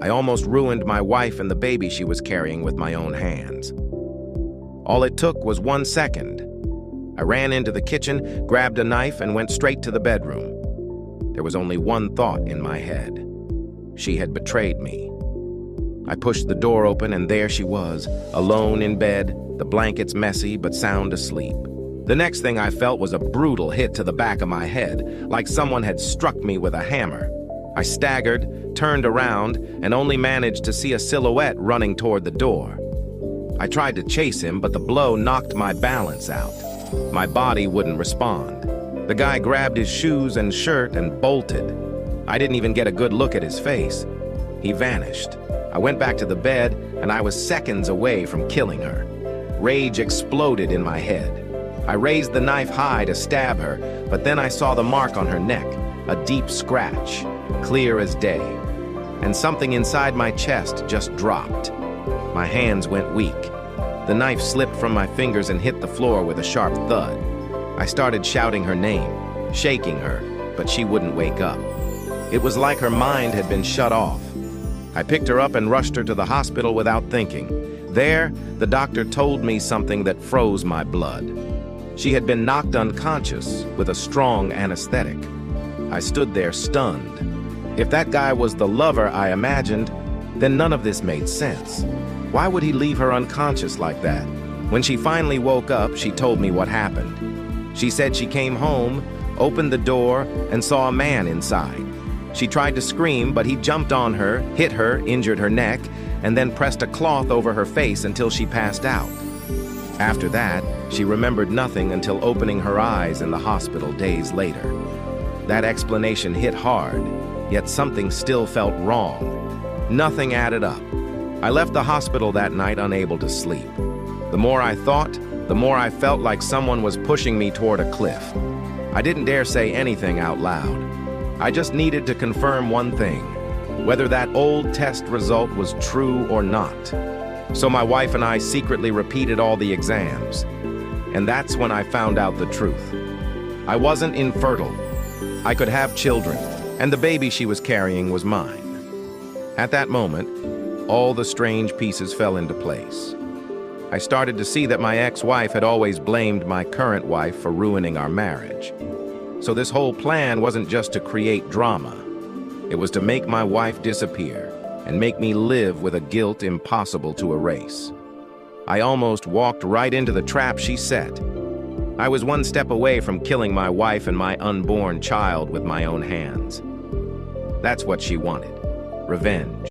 I almost ruined my wife and the baby she was carrying with my own hands. All it took was 1 second. I ran into the kitchen, grabbed a knife, and went straight to the bedroom. There was only one thought in my head. She had betrayed me. I pushed the door open, and there she was, alone in bed, the blankets messy but sound asleep. The next thing I felt was a brutal hit to the back of my head, like someone had struck me with a hammer. I staggered, turned around, and only managed to see a silhouette running toward the door. I tried to chase him, but the blow knocked my balance out. My body wouldn't respond. The guy grabbed his shoes and shirt and bolted. I didn't even get a good look at his face. He vanished. I went back to the bed, and I was seconds away from killing her. Rage exploded in my head. I raised the knife high to stab her, but then I saw the mark on her neck, a deep scratch, clear as day. And something inside my chest just dropped. My hands went weak. The knife slipped from my fingers and hit the floor with a sharp thud. I started shouting her name, shaking her, but she wouldn't wake up. It was like her mind had been shut off. I picked her up and rushed her to the hospital without thinking. There, the doctor told me something that froze my blood. She had been knocked unconscious with a strong anesthetic. I stood there stunned. If that guy was the lover I imagined, then none of this made sense. Why would he leave her unconscious like that? When she finally woke up, she told me what happened. She said she came home, opened the door, and saw a man inside. She tried to scream, but he jumped on her, hit her, injured her neck, and then pressed a cloth over her face until she passed out. After that, she remembered nothing until opening her eyes in the hospital days later. That explanation hit hard, yet something still felt wrong. Nothing added up. I left the hospital that night unable to sleep. The more I thought, the more I felt like someone was pushing me toward a cliff. I didn't dare say anything out loud. I just needed to confirm one thing, whether that old test result was true or not. So my wife and I secretly repeated all the exams. And that's when I found out the truth. I wasn't infertile. I could have children, and the baby she was carrying was mine. At that moment, all the strange pieces fell into place. I started to see that my ex-wife had always blamed my current wife for ruining our marriage. So this whole plan wasn't just to create drama. It was to make my wife disappear and make me live with a guilt impossible to erase. I almost walked right into the trap she set. I was one step away from killing my wife and my unborn child with my own hands. That's what she wanted, revenge.